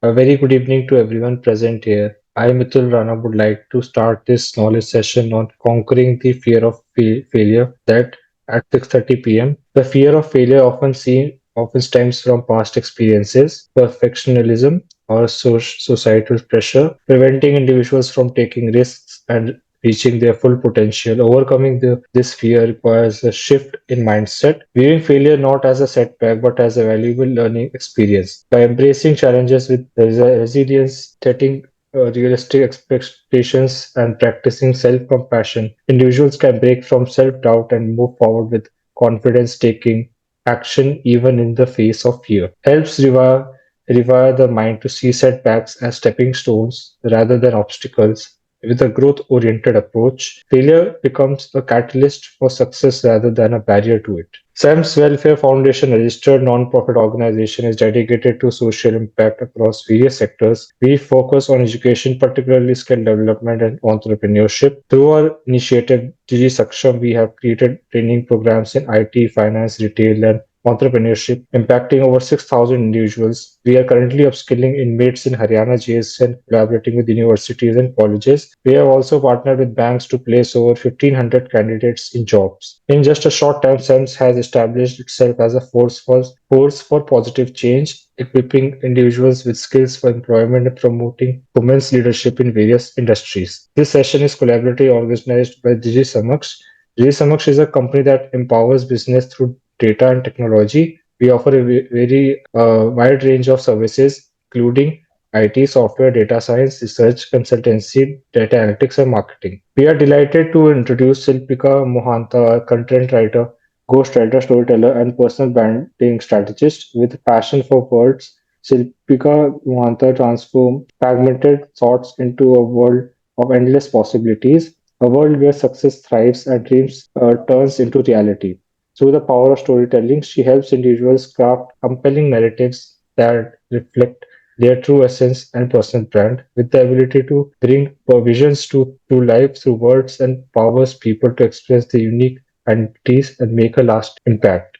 A very good evening to everyone present here. I, Mitul Rana, would like to start this knowledge session on conquering the fear of failure that at 6:30 p.m. The fear of failure often stems from past experiences, perfectionism, or societal pressure, preventing individuals from taking risks and reaching their full potential. Overcoming this fear requires a shift in mindset, viewing failure not as a setback but as a valuable learning experience. By embracing challenges with resilience, setting realistic expectations, and practicing self compassion, individuals can break from self doubt and move forward with confidence, taking action even in the face of fear. Helps rewire the mind to see setbacks as stepping stones rather than obstacles. With a growth oriented approach, failure becomes a catalyst for success rather than a barrier to it. SEMS Welfare Foundation, a registered non-profit organization, is dedicated to social impact across various sectors. We focus on education, particularly skill development and entrepreneurship. Through our initiative, Digi Saksham, we have created training programs in IT, finance, retail, and entrepreneurship, impacting over 6,000 individuals. We are currently upskilling inmates in Haryana jails and collaborating with universities and colleges. We have also partnered with banks to place over 1,500 candidates in jobs. In just a short time, SEMS has established itself as a force for positive change, equipping individuals with skills for employment and promoting women's leadership in various industries. This session is collaboratively organized by Digi Samaksh. Digi Samaksh is a company that empowers business through data and technology. We offer a very wide range of services, including IT, software, data science, research, consultancy, data analytics, and marketing. We are delighted to introduce Silpika Mohanta, a content writer, ghostwriter, storyteller, and personal branding strategist with a passion for words. Silpika Mohanta transforms fragmented thoughts into a world of endless possibilities, a world where success thrives and dreams turns into reality. Through the power of storytelling, she helps individuals craft compelling narratives that reflect their true essence and personal brand, with the ability to bring visions to life through words and powers people to express their unique identities and make a lasting impact.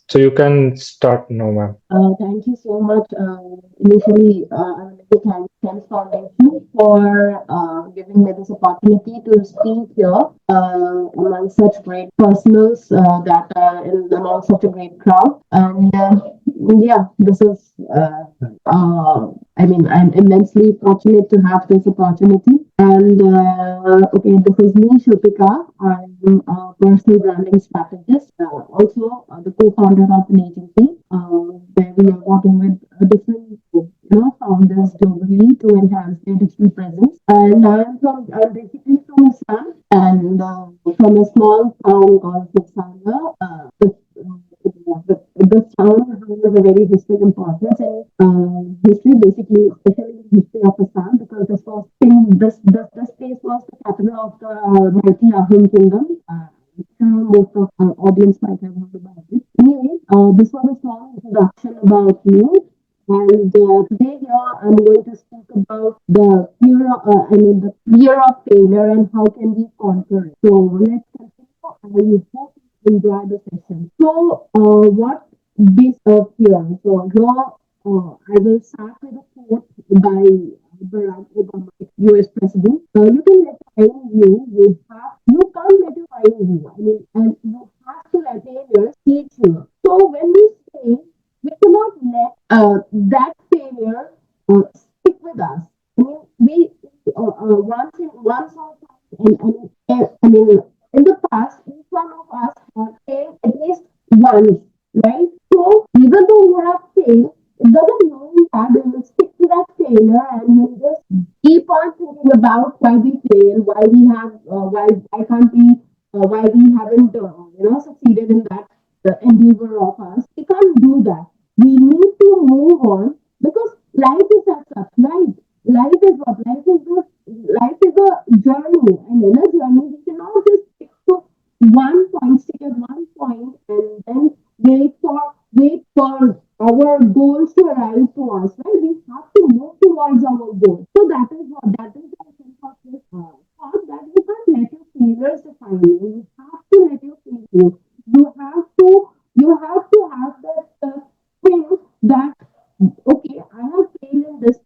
So you can start now, ma'am. Thank you so much. Initially, I would like to thank SEMS Foundation for giving me this opportunity to speak here among such great personals that are among such a great crowd. And yeah, this is, I mean, I'm immensely fortunate to have this opportunity. And okay, this is me, Silpika. I'm a personal branding strategist, also the co-founder of an agency where we are working with different founders globally to enhance their digital presence. And I'm basically from Assam and from a small town called Satsanga. This town has a very historic importance and history, basically, especially the history of Assam, because this place was the capital of the mighty Ahom kingdom. Most of our audience might have heard about it. Anyway, this was a small introduction about me. And today here I'm going to speak about the fear of failure and how can we conquer it. So let's continue. I hope you enjoy the session. So what this fear? So here I will start with a quote by Barack Obama, U.S. President. You can let find you. You can't let it find you. I mean, and you have to let failure teach you. So when we say we cannot let that failure stick with us. I mean, we once or twice, I mean, in the past, each one of us have failed at least once, right? So even though you have failed, it doesn't mean that you will stick to that failure and you just keep on thinking about why we fail, why can't we, why we haven't, succeeded in that endeavor of us. We can't do that. We need to move on because life is as such, right? Life is what? Life is a journey, and in a journey, we cannot just stick to one point, stick at one point, and then wait for our goals to arrive to us, right? We have to move towards our goals. So that is the essence of this thought that you can't let your failures define you. You have to let your failures. You have to you have to have that thing that okay, I have failed in this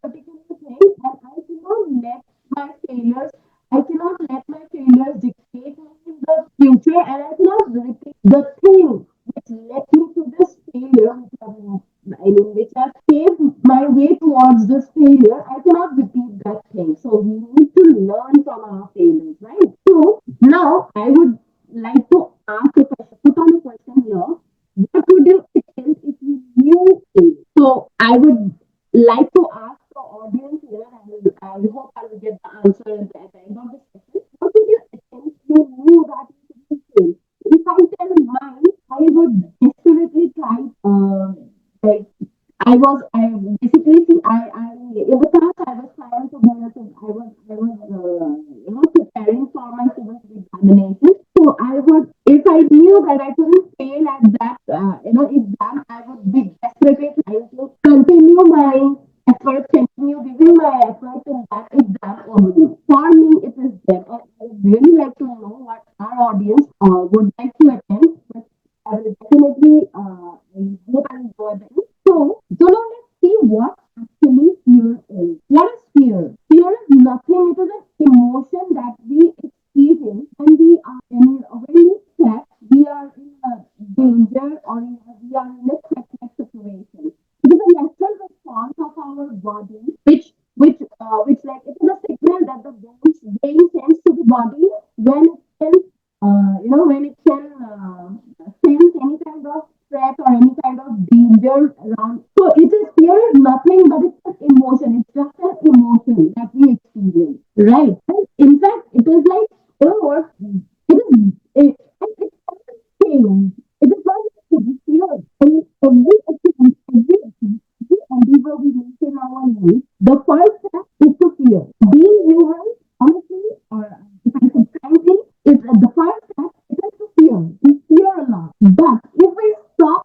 towards this failure, I cannot repeat that thing. So we need to learn from our failures, right? So now I would like to ask a question, put on a question here. What would you change if you knew it? So I would like to ask the audience here, and I hope I will get the answer at the end of the session. What would you change if you knew that you could change? If I tell mine, I would definitely try. Like I basically see, in the past I was trying to do it. I was preparing for my civil examination. So I would, if I knew that I couldn't fail at that, exam, I would be definitely trying to continue my effort, continue giving my effort in that exam only. For me, it is them, and I would really like to know what our audience would like to attend. But I will definitely, I hope I enjoy them. So now let's see what actually fear is. What is fear? Fear is nothing. It is an emotion that we experience when we are when we check, we are in a danger, or we are in a threatening situation. It is a natural response of our body, which like it is a signal that the brain sends to the body when it can, when it can sense any kind of threat or any kind of danger around. So it is fear is nothing but it's an emotion. It's just an emotion that we experience, right? And in fact, it is like, what? It is it change. It is not fear. And every endeavor we make in our life, the first step is to fear. Being human, honestly, or if I say frankly, is the first step it is to fear. We fear a lot. But if we stop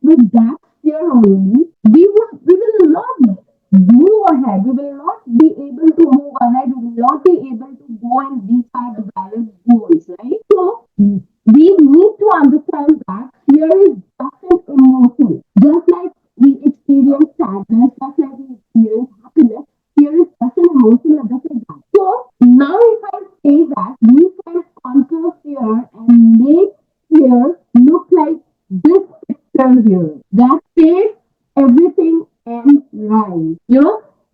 with that fear only, we will not move ahead. We will not be able to move ahead. We will not be able to go and reach our desired goals, right? So we need to understand that fear is just an emotion. Just like we experience sadness, just like we experience happiness, fear is just an emotion at the same time. So now if I say that we can conquer fear and make fear look like this picture here, that says everything ends right.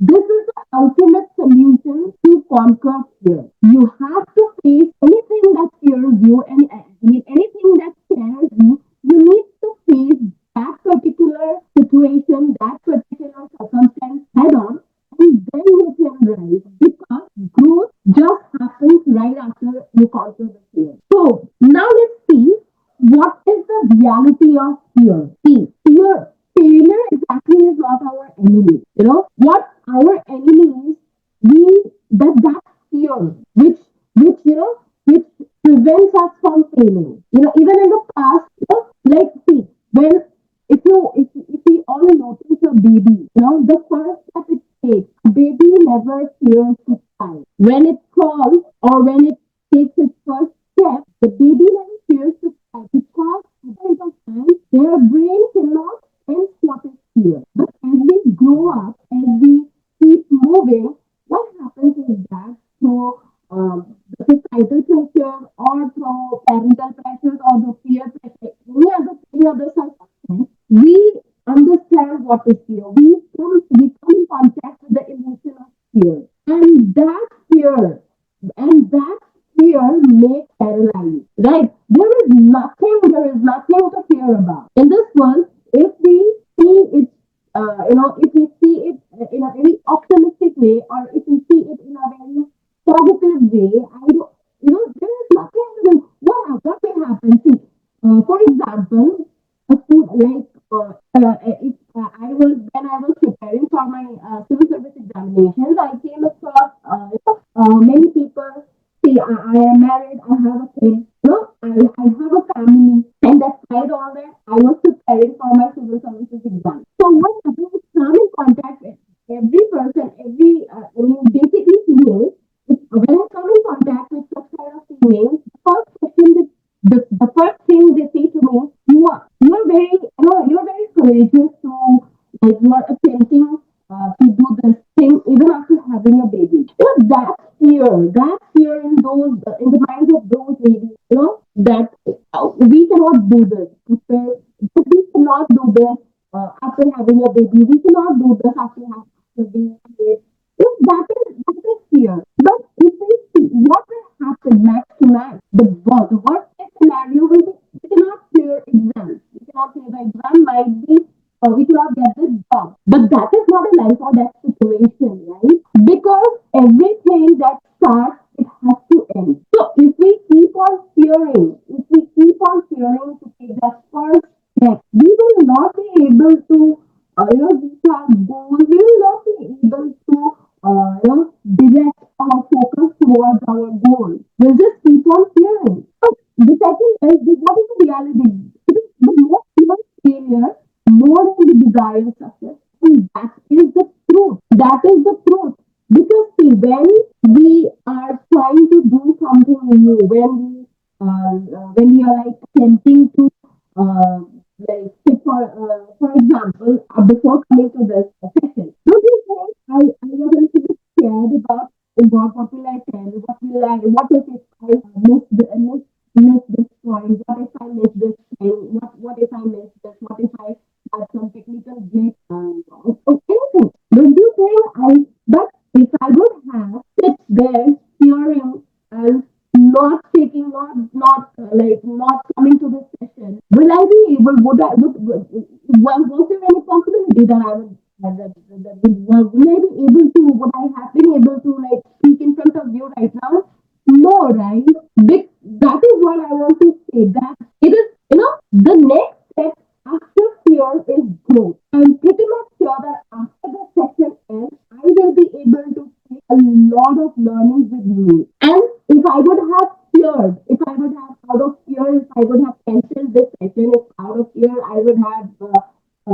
This is the ultimate solution to conquer fear. You have to face anything that fears you, anything that scares you. You need to face that particular situation, that particular circumstance head on, and then you can rise, because growth just happens right after you conquer the fear. So now let's see what is the reality of fear. See, failure exactly is not our enemy. What our enemy is, that fear, which prevents us from failing. Even in the past, like, see, when if we all notice a baby, the first step it takes, a baby never fears to cry. When it crawls, or when it takes its first step, the baby never fears to cry, because at the end of time, their brain cannot sense what is fear. But as we grow up, as we keep moving, what happens is that through the societal pressure, or through parental pressures, or the peer pressure, any other circumstance, we understand what is fear. We come in contact with the emotion of fear, and that fear makes paralyzed. Right? There is nothing to fear about in this world. If we see it, if we see it in a very optimistic way, or if we see it in a very positive way, I don't, there is nothing to do. What will happen? See, for example, a food like if I was preparing for my civil service examinations, I came across many people. See, I am married. I have a kid. I have a family, and despite all that, I was preparing for my civil services exam. So what happens is come in contact with every person, basically females. When I come in contact with such kind of females, the first thing they say to me, you're very courageous to, like, you are attempting to do this thing even after having a baby. That fear in the minds of those ladies, that we cannot do this. We cannot do this. after having a baby. We cannot do this after being married. If that is fear. But if we see what will happen max to max, the worst case scenario will be we cannot clear exams. We cannot clear the exam. Might be we cannot get this job. But that is not a life or death situation, right? Because everything that starts, it has to end. So if we keep on fearing, if we keep on fearing to take that first step, we will not be able to, reach our goals. We will not be able to, direct our focus towards our goal. We'll just keep on fearing. So the second is what is the reality? It is the more fear failure, more than the desire success. And that is the truth. That is the truth. Because see, when we are trying to do something new, when we are like attempting to uh, like say for example, before coming to this session, don't you think I was a little bit scared about oh God, what will I tell? What if I miss this point? What if I miss this thing? What if I miss this? What if I have some technical glitch? Anything. Don't you think but if I would have sit there hearing and not taking, not coming to this session, will I be able, was there any possibility that I would, will I be able to, would I have been able to like speak in front of you right now? No, right? That is what I want to say, that it is, the next step after fear is growth. I'm pretty much sure that after the session ends, I will be able to take a lot of learnings with me. And if I would have feared, if I would have out of fear, if I would have cancelled this session, if out of fear I would have not, I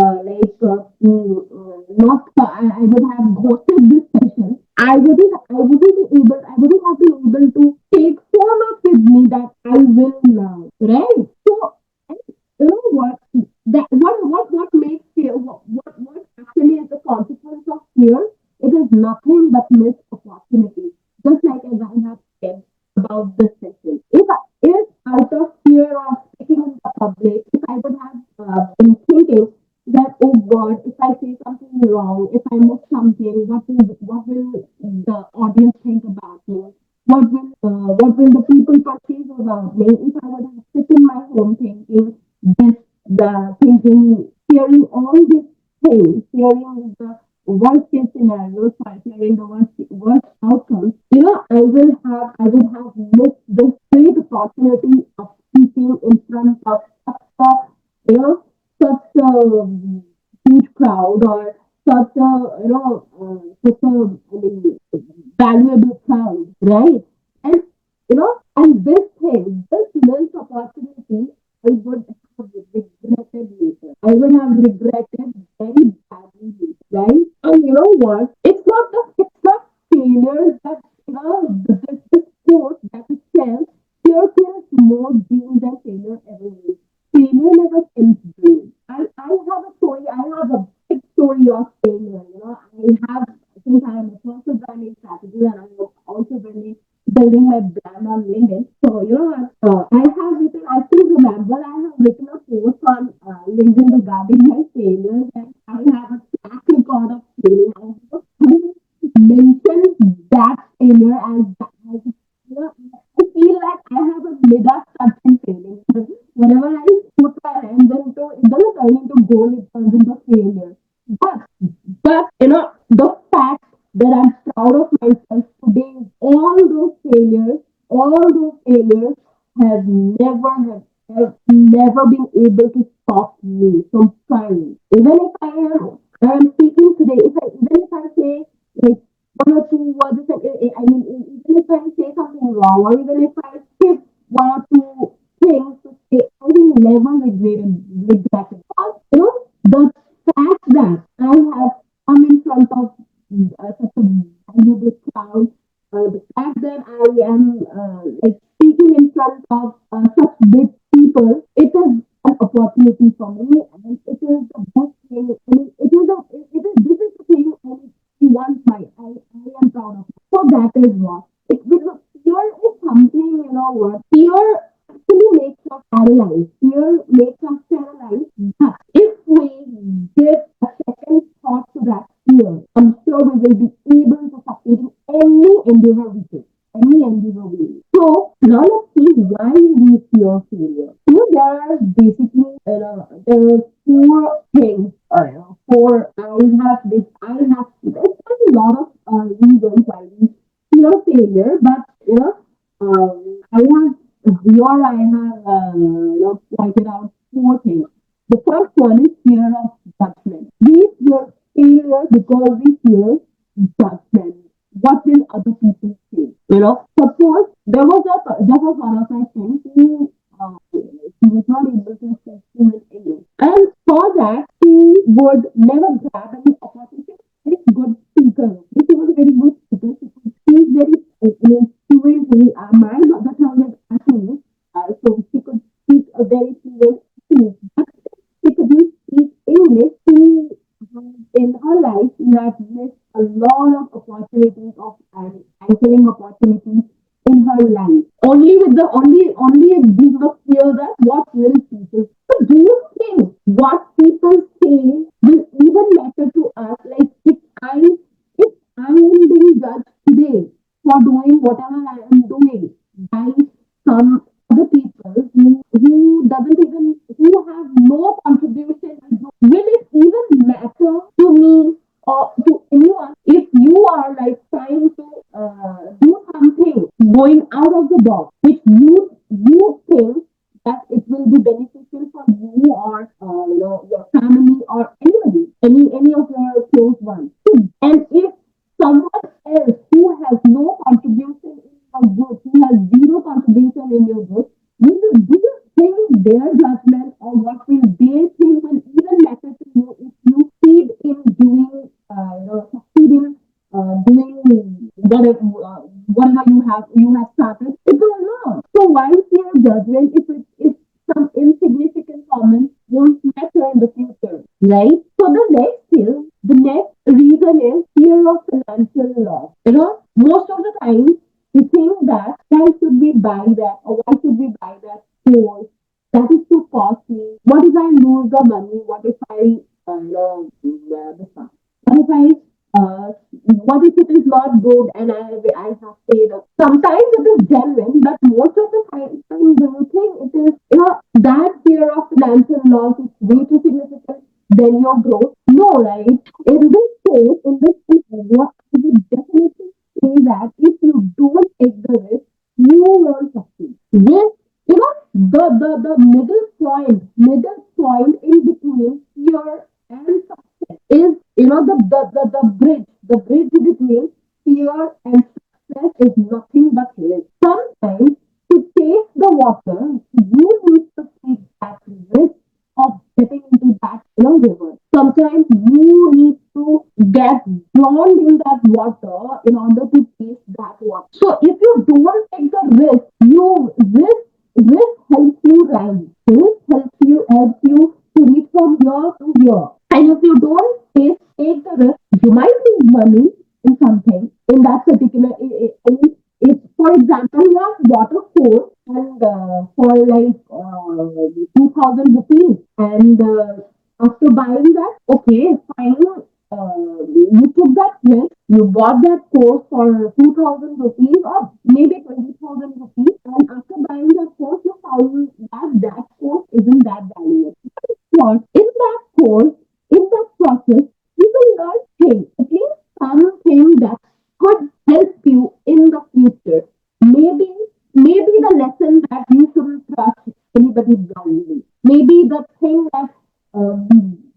would have ghosted this session. I wouldn't have been able to take so much with me that I will now, right? So, and you know what? What makes fear? What actually is the consequence of fear? It is nothing but missed opportunity. Just like as I have said about this session. If out of fear of speaking in the public, if I would have been thinking that oh God, if I say something wrong, if I miss something, what will the audience think about me? What will the people perceive about me? If I would have sit in my home thinking this, hearing all these things, hearing the worst case scenarios, hearing the worst outcomes, I would have missed this great opportunity of speaking in front of you know, such a huge crowd or such a valuable crowd, right? And this missed opportunity, I would have regretted later. I would have regretted very badly later, right? And you know what? It's not failure that this quote that it says fear kills more dreams than failure ever will. Failure never kills dreams. I have a story. I have a big story of failure. I have since I am a personal branding strategy and I'm also building my brand on LinkedIn. So I have written. I still remember I have written a post on LinkedIn regarding my failures, and I have a track record of failing. I mentioned that failure as I feel like I have a mega touch in failing. Whenever I put my hands into, it doesn't turn into goal, it turns into failure. But, the fact that I'm proud of myself today, all those failures have never been able to stop me from trying. Even if I am speaking today, even if I say like one or two words, I mean, even if I say something wrong, or even if I skip one or two things to say, I will never regret it. The fact that I have come in front of such a valuable crowd, the fact that I am like speaking in front of such big people, it is an opportunity for me, and it is the best thing. I mean, this is the thing I want I am proud of. So that is what. Because fear is something, fear actually makes us paralyzed. Fear makes us paralyzed. But if we will be able to succeed in any endeavor we take, any endeavor we do. So now let's see why we fear failure. So there are basically there are four things. Four. There's a lot of reasons why we fear failure, but I have here I have pointed out four things. The first one is fear of judgment. We fear failure because we fear judgment. What will other people say? Suppose there was one of my friends who he was not able to speak fluent English, and for that he would never grab any opportunity. Very good speaker. He was a very good speaker. He could speak very fluently. My mother tongue is Assamese, so she could speak a very fluent English. But she couldn't speak English. She in her life, she had missed a lot of opportunities of answering opportunities in her life. Only with the only due to the fear that what will people. So do you think what people say will even matter to us? Like if I am being judged today for doing whatever I am doing by some other people who doesn't even who have no contribution, will it even matter to me or to anyone if you are like trying to do something going out of the box which you think that it will be beneficial for you or your family or anybody, any of your close ones. And if someone else who has no contribution in your group, who has zero contribution in your group, do you think their judgment or what will they think will even matter to you if you succeed in doing, succeeding, doing whatever you have started? It will not. So why fear judgment if some insignificant comments won't matter in the future, right? So the next reason is fear of financial loss. Most of the time we think that why should we buy that or why should we buy that course? That is too costly. What if I lose the money? What if I the fund? What if what if it is not good and I have paid up? Sometimes it is genuine, but most of the time do you think it is that fear of financial loss is way too significant than your growth? No, right? In this case, what I would definitely say that if you don't take the risk, you will succeed. Yes, the middle point in between fear and success is the bridge between fear and success is nothing but risk. Sometimes to taste the water, you need to take that risk of getting into that river. Sometimes you need to get drowned in that water in order to taste that water. So if you don't take the risk, risk helps you rise. Risk helps you to reach from here to here. And if you don't take the risk, you might lose money in something in that particular. If, for example, you have bought a course and for like 2,000 rupees, and after buying that, okay, fine. You took that risk, you bought that course for 2,000 rupees or maybe 20,000 rupees, and after buying that course, you found that course isn't that valuable. What in that course, in that process, you will learn things, at least something that could help you in the future. Maybe the lesson that you shouldn't trust anybody blindly. Maybe the thing um,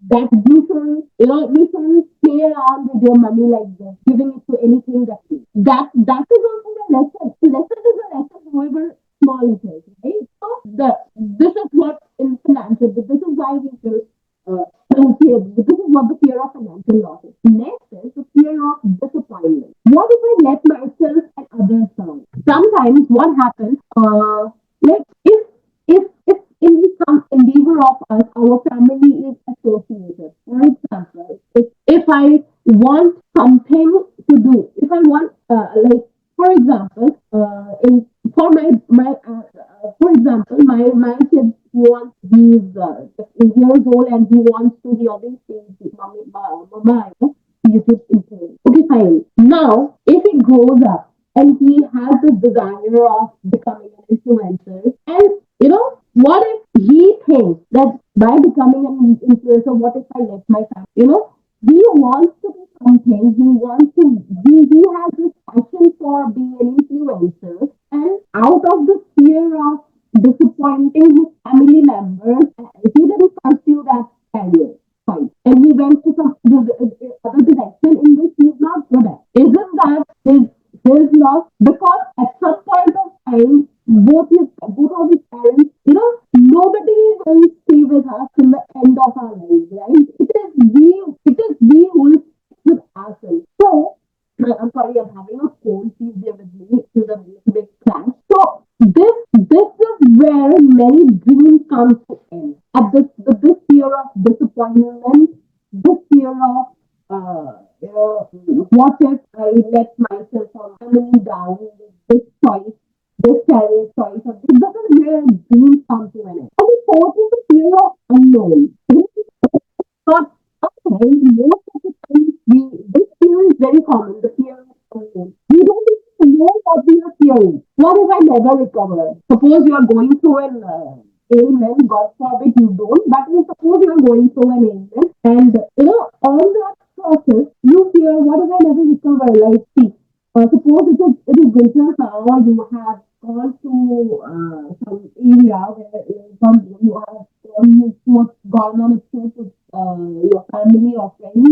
that you shouldn't play around with your money like this, giving it to anything that is also the lesson. The lesson is a lesson, however small it is, right? So this is what in financial. This is why we feel fear. This is what the fear of financial loss is. Next is the fear of disappointment. What if I let myself and others down? Sometimes what happens, like if in some endeavor of us, our family is associated. For example, if I want something to do, if I want, like, for example, in for for example, my kid he's 8 years old and he wants to he always says, "Mommy, mama, I want YouTube influence." Okay, time. Now, if he grows up and he has this desire of becoming an influencer, and what if he thinks that by becoming an influencer, what if I left my family? He wants to be something. He wants to. He has this passion for being an influencer, and out of the fear of disappointing his family members, he didn't pursue that career. Fine. And he went to some other direction in which he's not good at. Isn't that his loss? Because at some point of time, both of his parents, nobody will stay with us till the end of our lives, right? It is we who will stick with ourselves. So I'm sorry, I'm having a cold. Please bear with me. It is a little bit clash. So this is where many dreams come to end. At this fear of disappointment, this fear of what if I let myself or family down with this choice, this career choice, or this is where dreams come to an end. And the fourth is the fear of unknown. Not okay, most of the time this fear is very common, the fear of unknown. We don't even know what we are fearing. What if I never recover? Suppose you are going through an ailment, God forbid you don't, but suppose you are going through an ailment and on that process you fear what if I never recover? Like see, suppose it is winter now, you have gone to some area where you have gone on a trip with your family or friends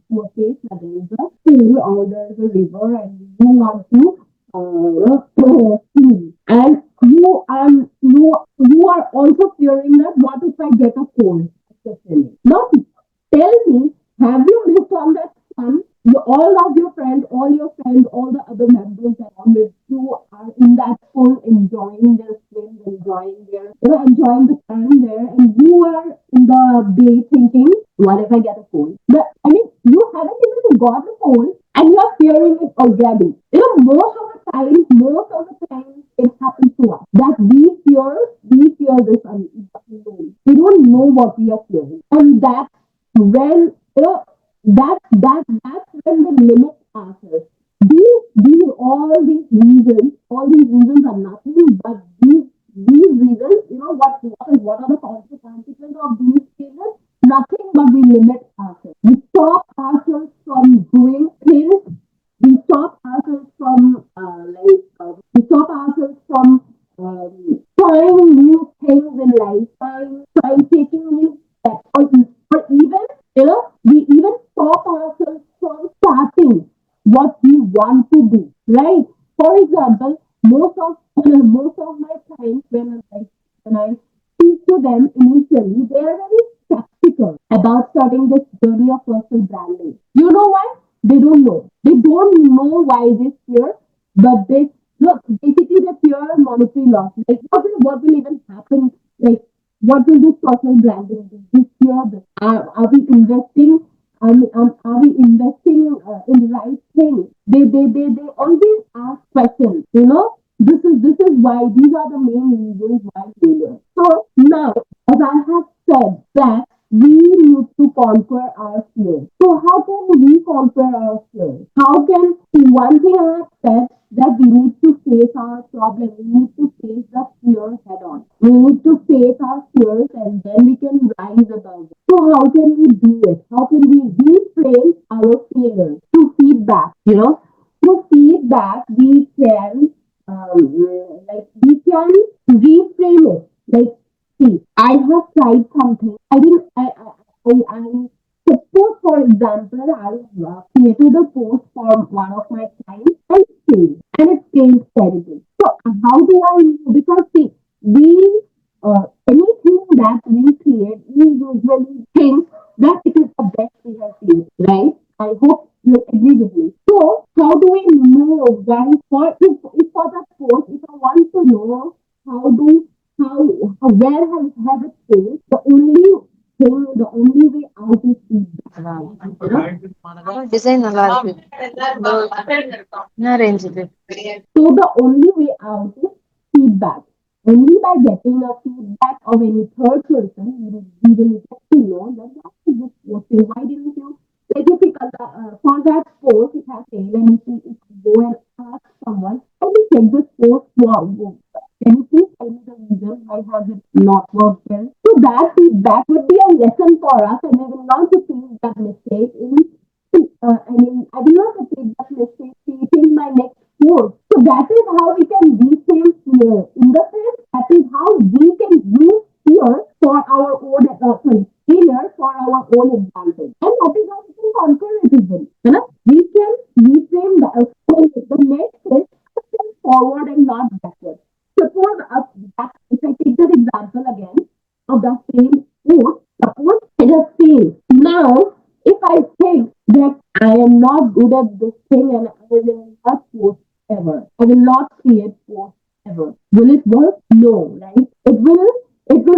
to a place where there is a pool or there is a river and you want to swim. And you are also fearing that what if I get a cold after swimming? Now tell me, have you missed on that fun? All of your friends, all the other members around with you are in that pool enjoying their swim, enjoying the time there, and you are in the bay thinking, what if I get a cold? I mean, you haven't even got a cold and you are fearing it already. Most of the time, it happens to us that we fear this unknown. We don't know what we are fearing, and that's when that's when the limit passes. All these reasons are nothing but these reasons. What are the consequences of these reasons? Nothing but we limit ourselves. We stop ourselves from doing things. We stop ourselves from trying new things in life, trying taking new steps, or even we even stop ourselves from starting what we want to do. Right? For example, most of my clients when I speak to them initially, they are very skeptical about starting this journey of personal branding. You know why? They don't know. They don't know why they fear, but they look basically they fear monetary loss. Like what will even happen? Like what will this personal branding do? They fear this. Are we investing? Are we investing in the right thing? They always ask questions. This is why these are the main reasons why failure. So now, as I have said that we need to conquer our fears. So how can we conquer our fears? How can one thing I have said that we need to face our problem. We need to face the fear head on. We need to face our fears and then we can rise above it. So how can we do it? How can we reframe our failures to feedback? Through feedback we can we can reframe it. Like, see, I have tried something. I didn't. I suppose, for example, I created a post for one of my clients and it failed terribly. So how do I know? Because see, we anything that we create, we usually think that it is the best we have created, right? I hope you agree with me. So, how do we know why if for that post, if I want to know how do where have it failed, the only way out is feedback. Design நல்லா இருக்கு என்ன range இது So the only way out is feedback. Only by getting a feedback of any third person, we will get to know that why is this working? Why didn't you Like if we for that post, it has failed, and if you go and ask someone, can you check this post? Wow, can you please tell me the reason why has it not worked well? So that feedback would be a lesson for us, and we will not repeat that mistake. I will not repeat that mistake creating my next post. So that is how we can reframe fear. In the sense, that is how we can use fear for our own, failure for our own advantage. And that is how we can conquer it even. You know? We can reframe the next is step forward and not backward. Suppose if I take that example again of the same food, suppose it has failed. Now, if I think that I am not good at this thing and I will not post ever, I will not create post ever. Will it work? No, right?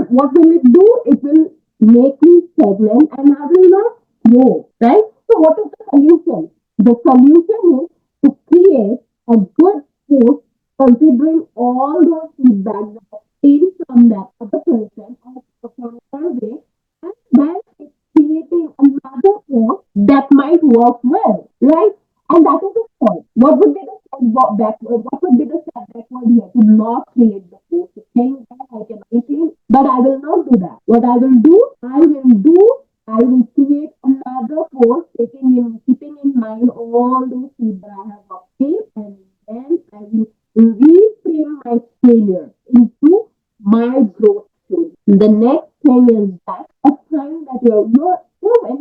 What will it do? It will make me stagnant and I will not grow, right? So what is the solution? The solution is to create a good post considering all those feedback that came from that other person or from survey, and then it's creating another post that might work well, right? And that is the point. What would be the step backward? What would be the step backward here? To not create the post. To think that I can maintain, but I will not do that. What I will create another post, keeping in mind all those feedback I have obtained, and then I will reframe my failure into my growth story. The next thing is that a sign that when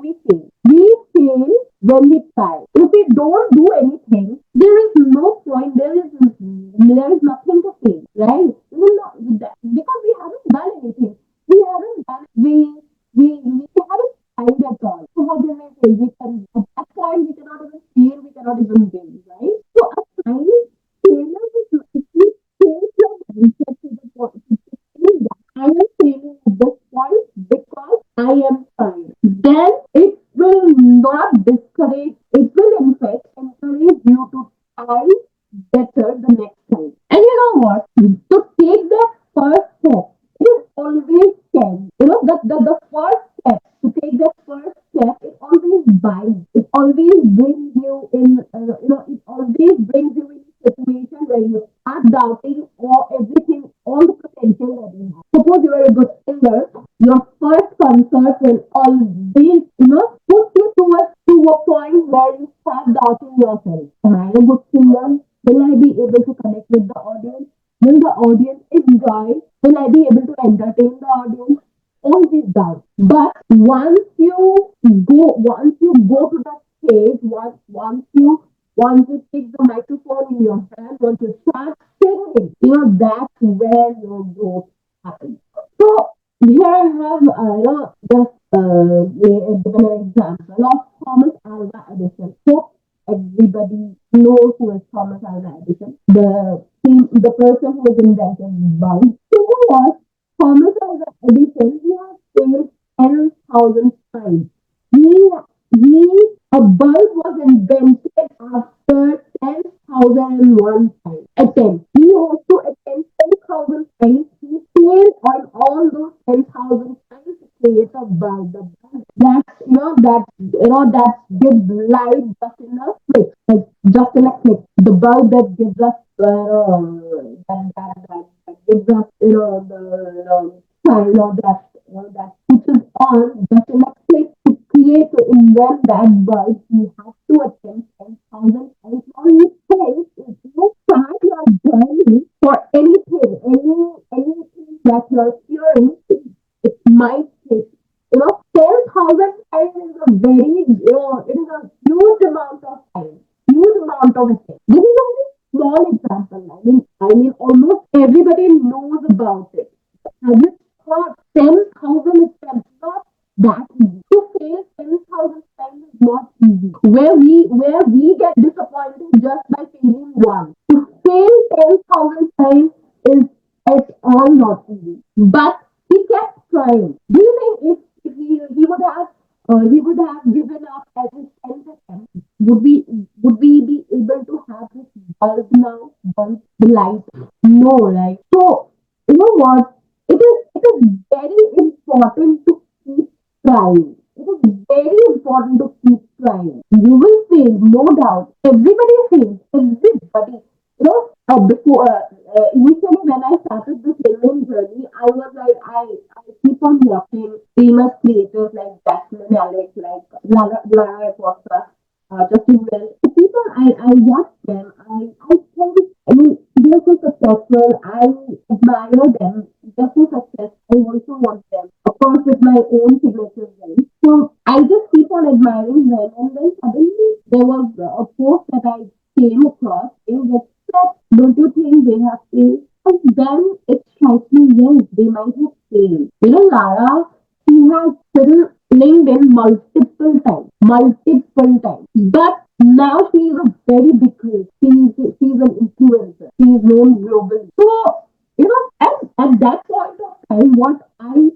we fail, we fail when we try. If we don't do anything, there is no point. There is nothing to fail, right? We will not, because we haven't done anything. We haven't done. We haven't tried at all. So how can we fail? We can at that point we cannot even fail. We cannot even win, right? So a sign failure is if you change your mindset to the point to say that I am failing at this point because I am trying. Then it will not discourage, it will in fact encourage you to try better the next time. And you know what? To take that first step, it is always scary. You know, the first step, to take that first step, it always bites. It always brings you in, it always brings you in a situation where you start doubting all everything, all the potential that you have. Suppose you are a good singer, your first concert will always, push you to a point where you start doubting yourself. Am I a good singer? Will I be able to connect with the audience? Will the audience enjoy? Will I be able to entertain the audience? All these doubts. But once you go to the stage, once you take the microphone in your hand, once you start singing, that's where your growth happens. So here I have just given an example of Thomas Alva Edison. So everybody knows who is Thomas Alva Edison, the person who has invented bulbs. So who was Thomas Alva Edison? He has failed 10,000 times. He, a bulb was invented after 10,001 times. Attempt. He also attempted 10,000 times. He failed on all those 10,000 times to create a bulb. The bulb that gives light just in a click, like just in a click. The bulb that gives us that gives us the sign or that switches on just in a click to create to invent that bulb. You have to attempt 10,000 times. All you think is you start your journey for anything that you're fearing. It might take 10,000 times is a very, it is a huge amount of time, huge amount of effort. This is a very small example. I mean, almost everybody knows about it. Have you thought 10,000 attempts? Not that easy. To fail 10,000 times is not easy. Where we get disappointed just by failing one. To fail 10,000 times is at all not easy. But he kept trying. Do you think if he would have given up at his 10th attempt, would we be able to have this bulb now? Bulb the light? No, right? So you know what? It is very important to keep trying. It very important to keep trying. You will fail, no doubt. Everybody fails. Everybody. Before initially when I started this filming journey, I was like, I keep on watching famous creators like Jackman Alex, like Lara Acosta, Justin Wells. The people I watch them, I think, I mean, they're so successful. I admire them. They're so successful. I also want them. Of course, with my own signature way. So I just keep on admiring them. And then suddenly there was a post that I came across in which said, don't you think they have failed? And then it strikes me, yes, they might have failed. Lara, she has still LinkedIn multiple times. But now she is a very big creator. She's an influencer. She is known globally. So, at that point of time, what my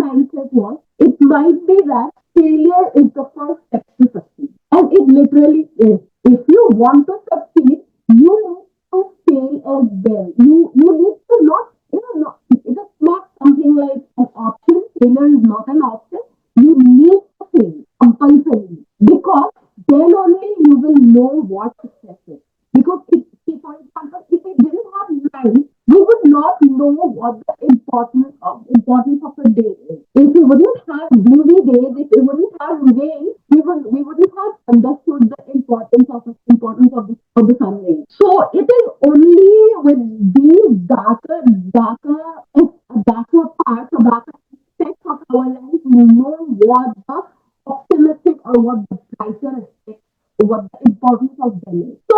mindset was, it might be that failure is the first step to succeed. And it literally is. If you want to succeed, you need to fail as well. You need to not, it is not something like an option. Failure is not an option. You need to fail compulsorily because then only you will know what success is. Because for example, if we didn't have mind, we would not know what the importance of a day is. If we wouldn't have gloomy days, if we wouldn't have rain, we wouldn't have understood the importance of the sun rays. So it is only with these darker parts or darker aspects of our life we know what the optimistic or what the brighter aspect, what the importance of them is. So,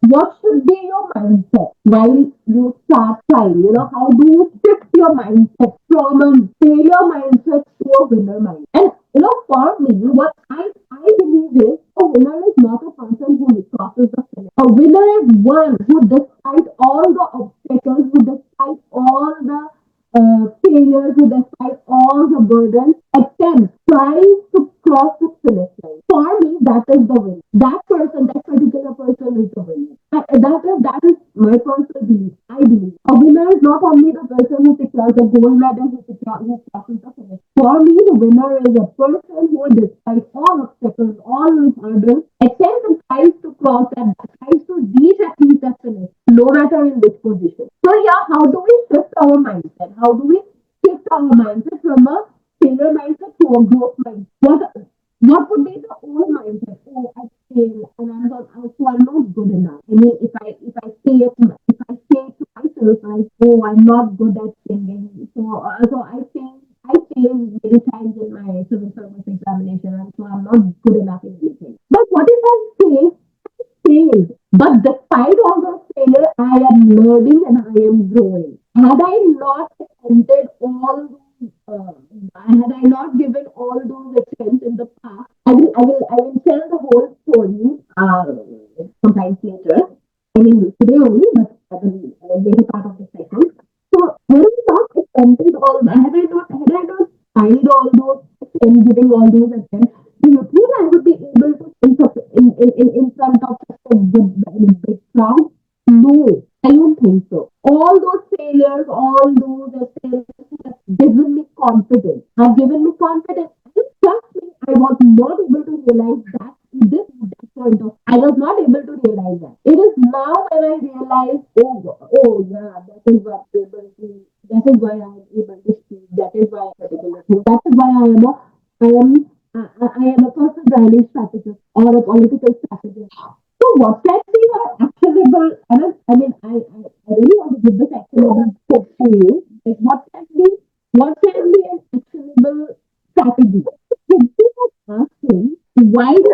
what should be your mindset while you start trying? How do you shift your mindset from a failure mindset to a winner mindset? And, for me, what I believe is a winner is not a person who crosses the finish. A winner is one who, despite all the obstacles, who, despite all the failures, who, despite all the burdens, attempts, tries to cross the finish line. For me, that is the win. That person, that particular person is the winner. That is my personal belief. I believe a winner is not only the person who secures the gold medal, who crosses the finish. For me, the winner is a person who, despite all obstacles, all hurdles, attempts and tries to cross that, tries to reach at least that finish, no matter in which position. So yeah, how do we shift our mindset? How do we shift our mindset from a failure mindset to a growth mindset? What would be the old mindset? Oh, I fail and I'm not good enough. I mean, if I say to myself like, oh, I'm not good at singing, so I failed many times in my civil service examination, and so I'm not good enough in anything. But what if I say failed? But despite all those failures, I am learning and I am growing. Had I not attempted all had I not given all those attempts in the past, I will tell the whole story sometimes later. I mean, today only, but at the later part of the session. So, had I not attempted all, had I not tried all those attempts, giving all those attempts, do you think I would be able to in front of such a big crowd? No, I don't think so. All those failures, all those attempts have given me confidence. Have given me confidence. Just trust me, I was not able to realize that this point of I was not able to realize that. It is now when I realize, oh yeah, that is why I am able to speak. That is why I particular thing. That is why I am a personal branding strategist or a political strategist. So what can be an actionable? I really want to give this actionable tip to you. Like what can be an actionable strategy? Instead of asking why did I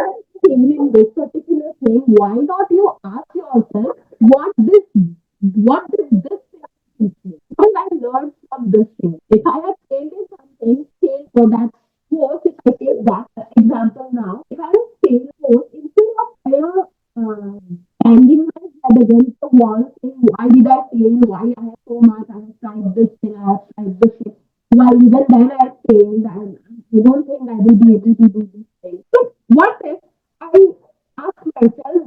fail in this particular thing, why not you ask yourself what did this thing teach me? What did I learn from this thing? If I have failed in something, failed for that course, if I take that example now, if I have failed course, instead of banging my head against the wall saying, why did I fail? Why I have so much? I have tried this thing, I have tried this thing. Well, even then I failed and I don't think I will be able to do this thing. So what if I ask myself,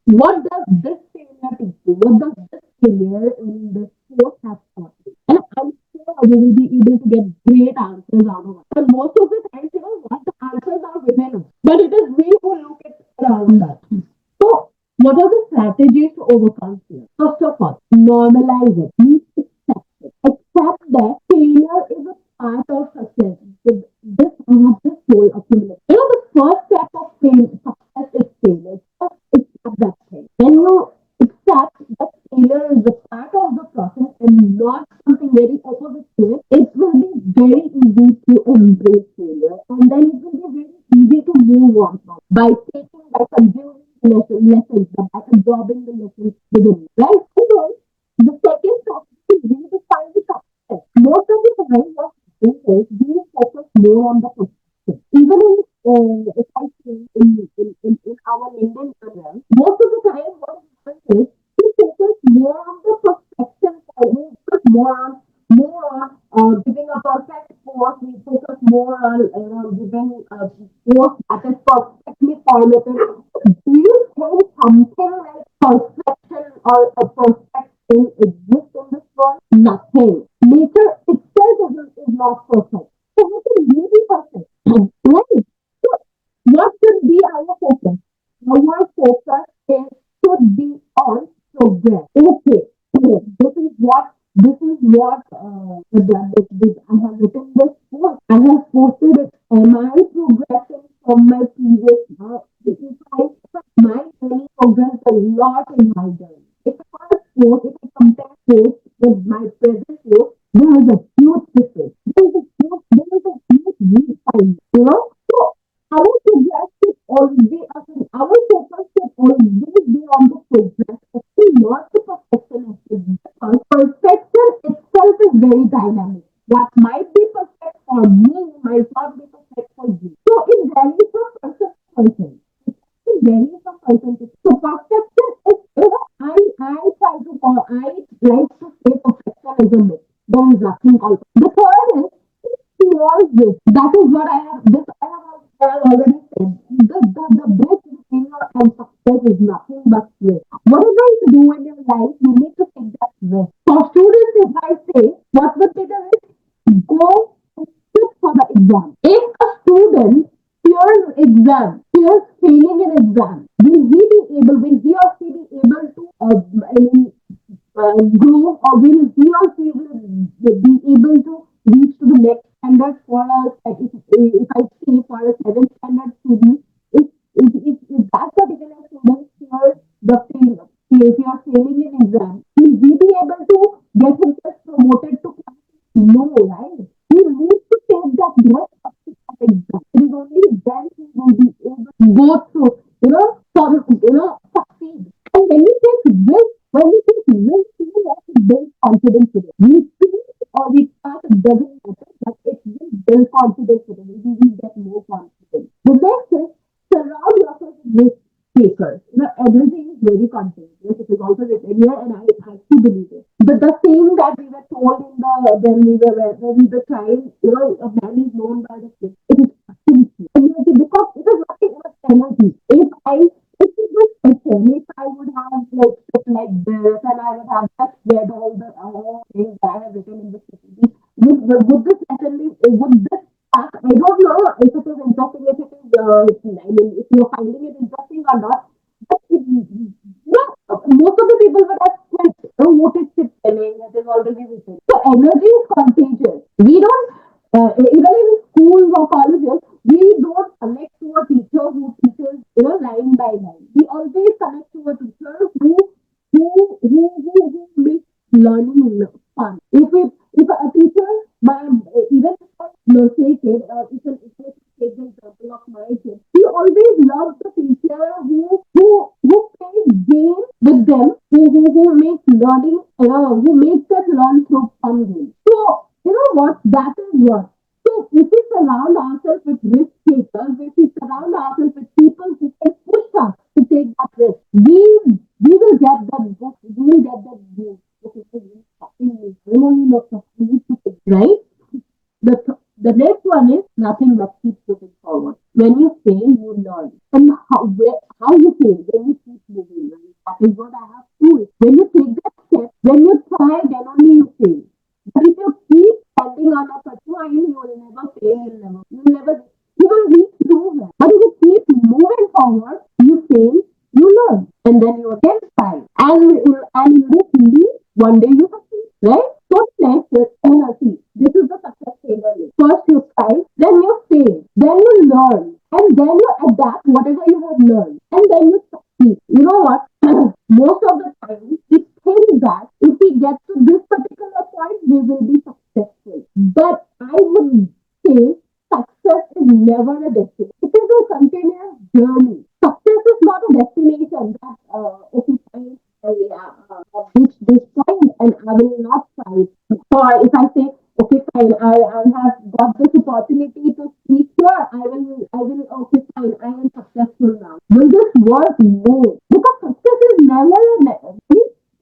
what does this failure teach me? What does this failure in this course have taught me? And I'm sure we will be able to get great answers out of it. And most of the times normalize it, means accept it. Accept that failure is a part of success. With this, I have this whole accumulate. The first step of success is failure. Just accept that thing. When you accept that failure is a part of the process and not something very opposite to it, it will be very easy to embrace failure, and then it will be very easy to move on from by taking, by consuming lessons, by absorbing the lessons within, right? And then the second topic is redefine the success. Most of the time, what happens is we focus more on the perfection. Even if I say in our Indian realm, most of the time what happens is we focus more on the perfection side. We focus more on giving a perfect post. We focus more on giving a post that is perfectly formatted. Do you think something like perfection or a perfect thing exists in this world? Nothing. Nature itself is not perfect. So how can we be perfect? Right. So what should be our focus? Our focus is should be on progress. Okay. Okay. This is what I have written this post. I have posted it. Am I progressing from my previous if my journey progressed a lot in my journey. If I compare post with my present post, there is a huge difference. There is a huge leap time. So our progress should always, our focus should always be on the progress, actually not the perfection aspect. Because perfection itself is very dynamic. What might be perfect for me might not be perfect for you. So it varies from person to person. It varies from person to person. So perfection is, I try to call, I like to say perfection is a myth. There is nothing called. The third is towards this. That is what I have already said. The bridge between your and success is nothing but risk. Whatever you do in your life, you need to take that risk. For students, if I say, what would be the risk? Go and sit for the exam. If a student fears failing an exam, will he or she be able to, grow, or will he or she will be able to reach to the next standard for if I say for a seventh standard student, if that particular student fears the failure, if you are failing an exam, will he be able to get himself promoted to class? No, right? He needs to take that risk of exam. It is only then he will be able to go through, succeed. And when you take risk, you have to build confidence with it. We think or we start, it doesn't matter, but it will build confidence with it. Maybe we get more confident. The next is surround yourself with risk takers. Everything is very contagious. It is also written here, and I actually believe it. But the same that we were told in the when we were trying, a man is known by the stick. It is actually true. Energy, because it is nothing but energy. If it was open, if I would have like stuff like this, and I would have just read all the things that I have written in the CPD, would this certainly would this I don't know if it is interesting, if it is, I mean, if you're finding it interesting or not. But most of the people would have quit. What is it telling? It is already written. So energy is contagious. We don't, even in schools or colleges, we don't connect to a teacher who teaches, line by line. We always connect to a teacher who makes learning fun. If a teacher, even nursery kid, or if take the example of my kid, he always loves the teacher who plays games with them, who makes learning, who makes them learn through fun games. So you know what? That is what. So if we surround ourselves with risk takers, if we surround ourselves with people who can push us to take that risk, we will get that book, we will get that book. Okay, so we only look for food to take, right? The next one is nothing but keep moving forward. When you fail, you learn. And how you fail? When you keep moving. Right? That is what I have to do. When you take that step, when you try, then only you fail. But if you keep standing on a plateau, you will never fail. You will reach nowhere. But if you keep moving forward, you fail, you learn, and then you again try. And in this leap, One day you succeed, right? So next is see, this is the success failure list. First you try, then you fail, then you learn, and then you adapt whatever you have learned, and then you succeed. You know what? Most of the time we think that if we get to this particular point, we will be successful. But I would say success is never a destination. It is a continuous journey. Success is not a destination that, okay, fine, I reached this point and I will not try it. Or if I say, okay, fine, I have got this opportunity to speak here, okay, fine, I am successful now. Will this work? No. Because success is never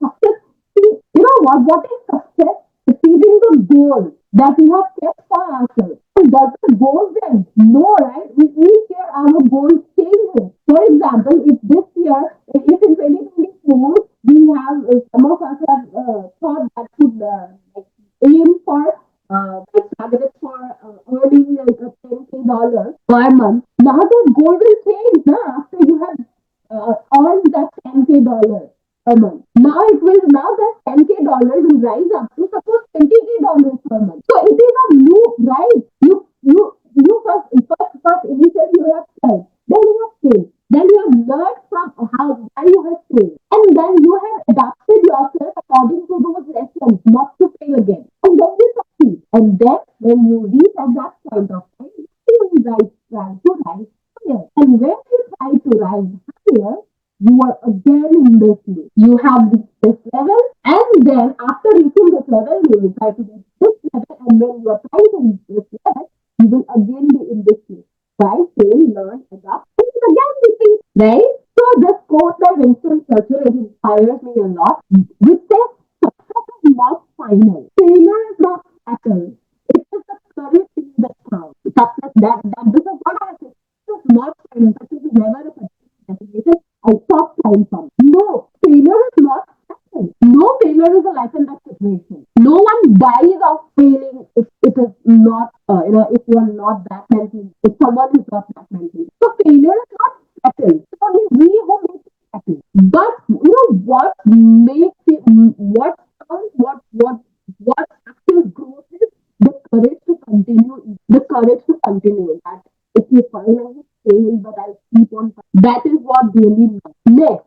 success. See, you know what is success? Achieving the goal that we have kept for ourselves. And does the goal then? No, right? We each year our goals changes. For example, if this year, if in 2024, we have, some of us have thought that could like aim for, like target for earning like a $10K per month. Now the goal will change now after you have earned that $10K per month. Now that $10K will rise up to suppose $20K per month. So it is a loop, right? You first initially you have failed, then you have failed, then you have learned from how why you have failed, and then you have adapted yourself according to those lessons, not to fail again, and then you succeed. And then when you reach at that point of time, you will try to rise higher. And when you try to rise higher, you are again in this loop. You have reached this level, and then after reaching this level, you will try to reach this level, and when you are trying to reach this level, you will again be in this loop. Try, fail, learn, adapt, and again repeat, right? So this quote by Winston Churchill it inspires me a lot, which says success is not final. Failure is not fatal. It is the courage in the counts. Success that this is what I say. Success is not final. Success is never a destination. I stop trying from. No, failure is not lesson. No failure is a life and death situation. No one dies of failing if it is not, if you are not that mentally, if someone is not that mentally. So failure is not settled. It's only we who make it settle. But you know what makes it, what counts, what actual growth is the courage to continue, the courage to continue. That if you find I fail, but I'll keep on. That is what really matters. Next,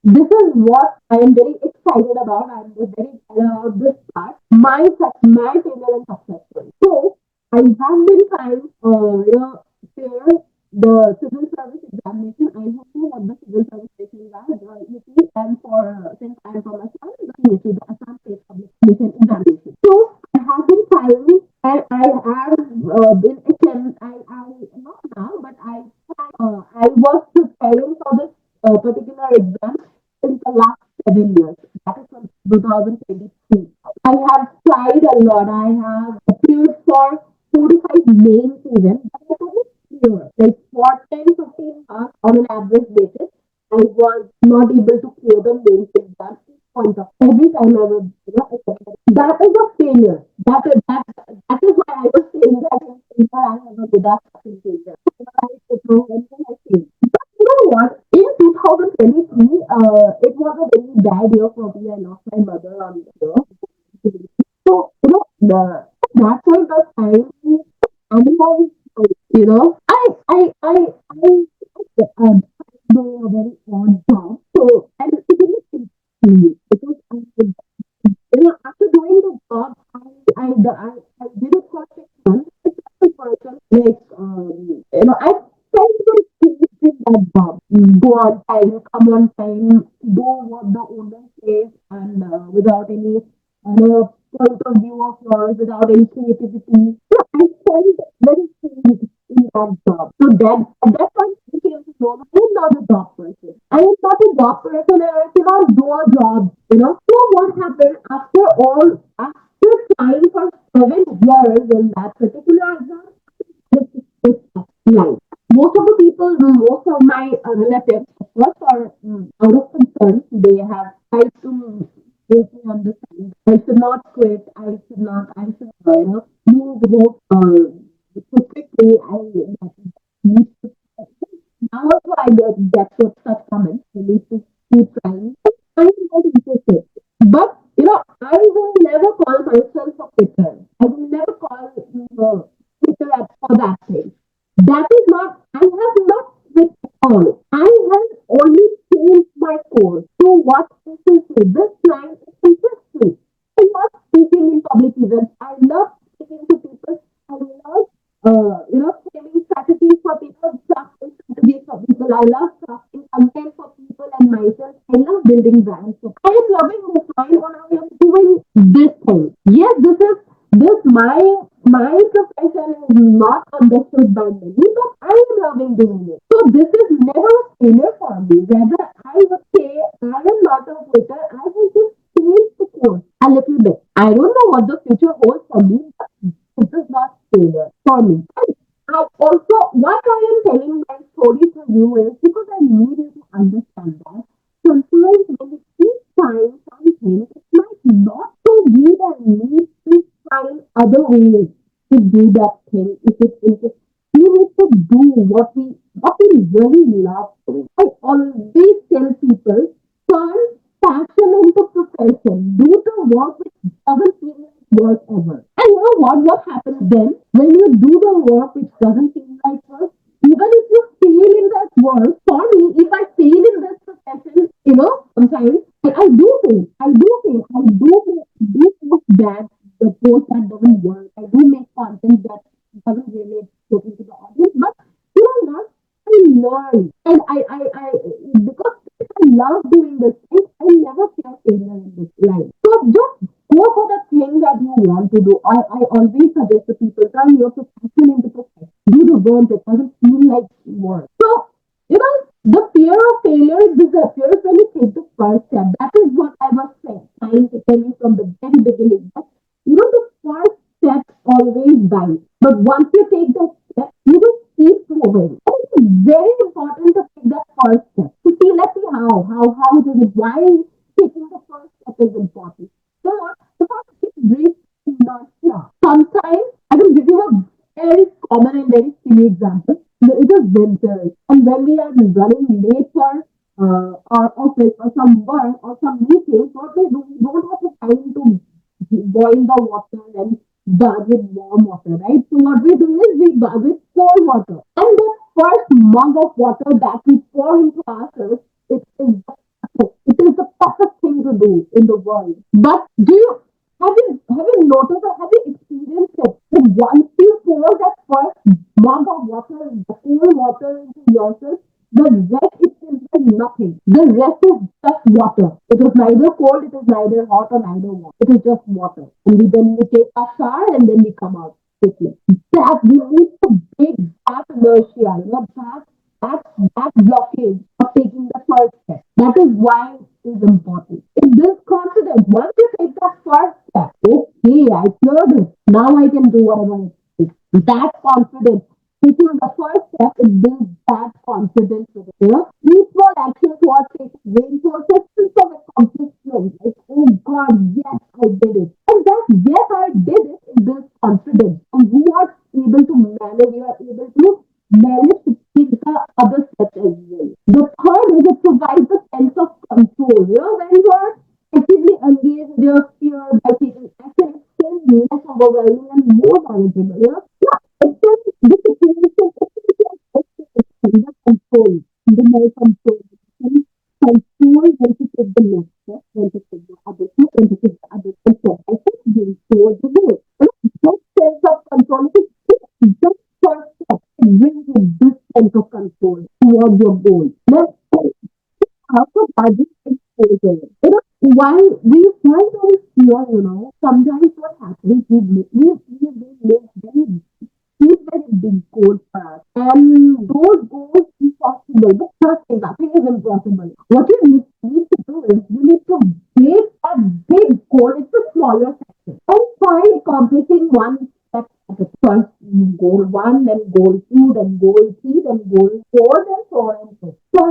this is what I am very excited about. I'm very excited about this part. My failure and success story. So I have been trying, share the civil service examination. I don't know what the civil service examination is. You see, and for since I'm from Assam, the PhD, the Assam State Public Education Examination. So I have been trying, and I have been attempt. I not now, but I was preparing for this particular exam in the last 7 years. That is from 2023. I have tried a lot. I have appeared for 45 main events, but I couldn't clear. Like for 10, 15 marks on an average basis, I was not able to clear the main exam point of every time I was, attempt. That is a failure. That is why I was saying that in failure I have a good failure. I failed. You know what? In 2023, it was a very bad year for me. I lost my mother on the year. So, at that point of time, I was, I doing a very odd job. So, and it didn't suit me because after doing the job, I did it for 6 months. It's a person, like, I felt very pleased with that job. Go on time, come on time, do what the owner says, and without any point of view of yours, without any creativity. So I felt very pleased in that job. So that at that point, I came to know I am not a job person. I am not a job person, and I cannot do a job. So what happened after trying for 7 years in that particular exam? This life. Most of my relatives, of course, are out of concern. They have tried to make me understand. I should not quit. I should, move hope so quickly. Need to, now also I get such comments. I need to keep trying. I'm not interested. But, I love crafting content for people and myself. I love building brands. So I am loving this line on how I am doing this thing. Yes, this my profession is not understood by many, but I am loving doing it. So this is never a failure for me. Whether I would say I am not a quitter, I will just change the course a little bit. I don't know what the future holds for me, but this is not failure for me. I also, what I am telling my story to you is because I need you to understand that sometimes when we keep trying something, it might not so be that we need to find other ways to do that thing. If we need to do what we really love doing. I always tell people turn passion into profession. Do the work which doesn't feel like work ever. And you know what? What happens then when you do the work which doesn't feel like work? Even if you fail in that work, for me, if I fail in this profession, sometimes I do fail. I do post bad, the post that doesn't work. I do make content that doesn't relate totally to the audience. But you know what? I learn. And because I love doing this thing, I never fear failure in this life. So just go for the thing that you want to do. I always suggest to people, turn your profession into profession. Do the work that doesn't feel like work. So, the fear of failure disappears when you take the first step. That is what I was trying to tell you from the very beginning. That, the first step always dies. But once you take that step, you will keep moving. And it's very important to take that first step. To see, let's see how does it, why taking the first step is important. So what? The first step breaks inertia. Sometimes, I will give you a very common and very silly example. It is winter, and when we are running late for our office or some work or some meetings, what we do, we don't have the time to boil the water and bathe with warm water, right? So what we do is we bathe with cold water, and the first mug of water that we pour into ourselves, it is the toughest thing to do in the world. But have you noticed or have you experienced it? That once you pour that first mug of water, the cool water into yourself, the rest it feels like nothing. The rest is just water. It is neither cold, it is neither hot or neither warm. It is just water. And then we take a shower and then we come out quickly. That we need to break that inertia, that that blockage of taking the first step. That is why it is important. It builds confidence. Once you take that first step, okay, I cleared it. Now I can do whatever it takes. That confidence, taking the first step, it builds that confidence with it. Each small action towards it reinforces sense of accomplishment. Like, oh God, yes, I did it. And that yes, I did it, it builds confidence. And you are able to manage, you are able to manage to take the other steps as well. The third is it provides a sense of control. When you are actively engaged with your fear by taking action, it feels less overwhelming and more manageable. Yeah, it feels the situation, the control, the more control. Control when to take the next step, when to take the other step, when to take the other step. I think being told to do it. That sense of control is just first step. It brings you this sense of control towards your goal. Let's also budget exposure. Why do we fear, sometimes what happens, we make very big goals for us. And those goals impossible. But trust me, nothing is impossible. What you need to do is you need to break a big goal into smaller sections and try accomplishing one step at a first goal one, then goal two, then goal three, then goal four, then so on and so. So,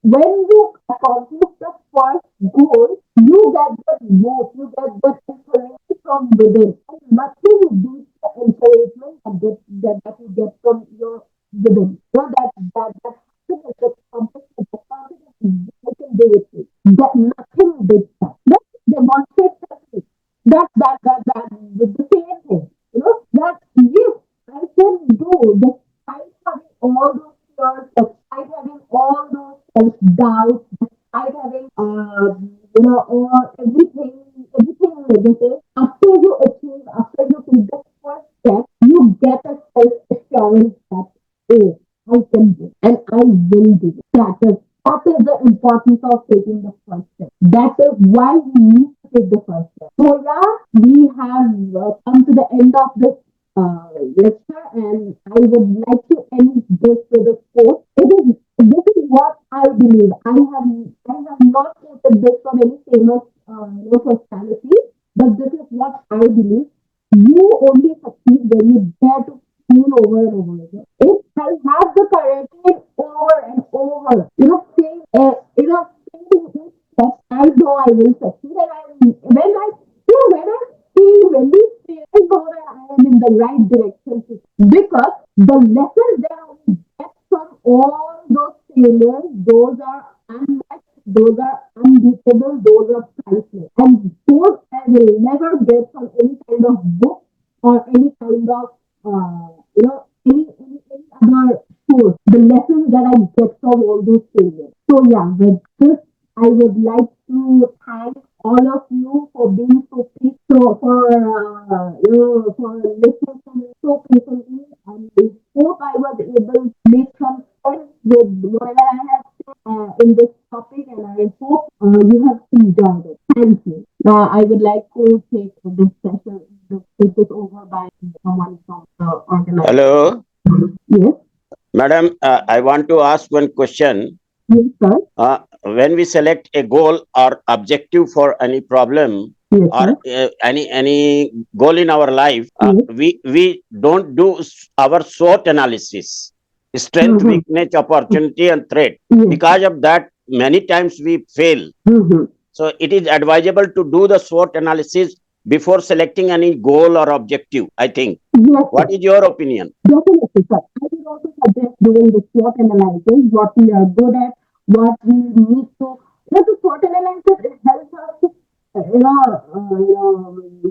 when you accomplish the first goal, you get the boost, you get the inspiration from within. And nothing beats the encouragement that you get from your within. That happiness, that accomplishment, that confidence, I can do it too. That nothing beats that. Let's demonstrate that with the same thing. That yes, I can do despite having all those fears, despite having all those self-doubts, despite having everything negative. After you take the first step, you get a self-assurance that oh, I can do. and I will do it. That is the importance of taking the first step. That is why we need to take the first step. So yeah, we have come to the end of this lecture, and I would like to end this with a quote. This is what I believe. I have not quoted this from any famous personality, but this is what I believe. You only succeed when you dare to fail over and over again. If I have the courage to over and over, saying, saying each step, I know I will succeed. And when I see, when we fail, I know that I am in the right direction. Because the lessons that I get from all those failures, those are unmatched, those are unbeatable, those are priceless. And those I will never get from any kind of book or any kind of, any other source. The lessons that I get from all those failures. So yeah, with this, I would like to thank all of you for being so peaceful, for listening to me so patiently, and I hope I was able to make some sense with whatever I have said in this topic, and I hope you have enjoyed it. Thank you. Now, I would like to take this session, take this over by someone from the organization. Hello, Yes, madam. I want to ask one question. yes, sir. When we select a goal or objective for any problem Yes, or sir. any goal in our life, Yes. we don't do our SWOT analysis, strength, Mm-hmm. weakness, opportunity, and threat. Yes. Because of that, many times we fail. Mm-hmm. So it is advisable to do the SWOT analysis before selecting any goal or objective, I think. Yes, What sir. is your opinion? Definitely, sir. I would also suggest doing the SWOT analysis, what we are good at, what we need to. The SWOT analysis, it helps us to,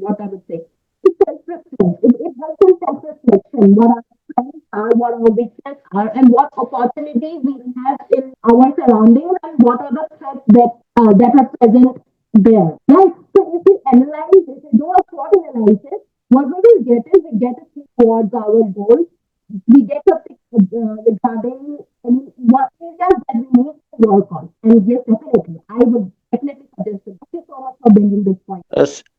what I would say, to self-reflect. It helps in self-reflection. What our strengths are, what our weaknesses are, and what opportunities we have in our surroundings, and what are the threats that are present there. Right? So if we analyze, if we do a SWOT analysis, what we will get is we get a see towards our goals. We get a picture regarding what areas that we need to work on. And yes, definitely, I would definitely suggest it. Thank you so much for bringing this point.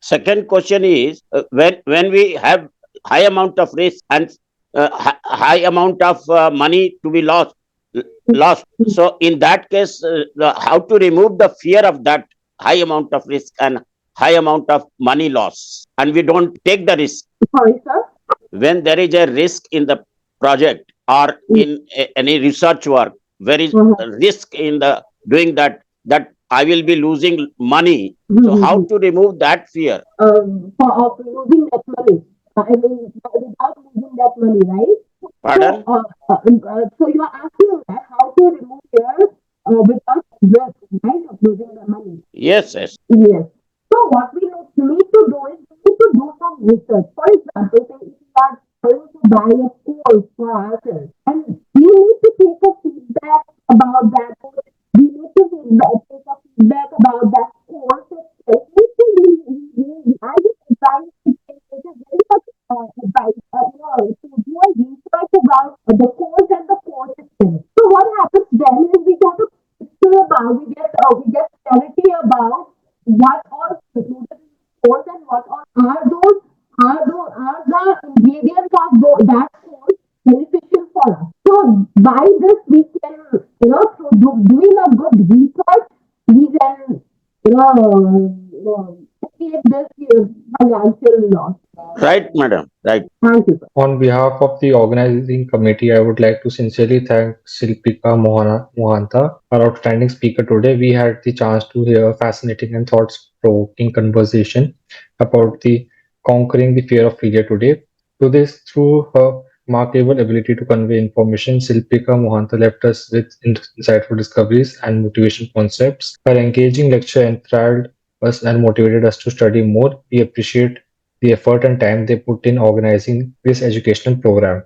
Second question is when we have high amount of risk and high amount of money to be lost. So in that case, how to remove the fear of that high amount of risk and high amount of money loss, and we don't take the risk Sorry, sir. when there is a risk in the project or in any research work. There is Uh-huh. a risk in the doing that I will be losing money. So how Mhm. to remove that fear? For of losing that money. I mean, without losing that money, right? So, Pardon? so you are asking that how to remove fear without risk, right, of losing the money. Yes, yes. Yes. So what we need to do is we need to do some research. For example, say if we are trying to buy a course for ourselves, and we need to take a feedback about that. We need to take a feedback about that course itself. I would advise it is very much advice, to do a research about the course and the course itself. So what happens then is we get a picture about, we get clarity about what all is included in the course and what all are the ingredients of that course beneficial for us. So by this we can, through doing a good research, we can, escape this financial loss. Right, madam. Right. Thank you, sir. On behalf of the organizing committee, I would like to sincerely thank Silpika Mohanta, our outstanding speaker today. We had the chance to hear a fascinating and thought-provoking conversation about the conquering the fear of failure today. Through her remarkable ability to convey information, Silpika Mohanta left us with insightful discoveries and motivation concepts. Her engaging lecture enthralled us and motivated us to study more. We appreciate the effort and time they put in organizing this educational program.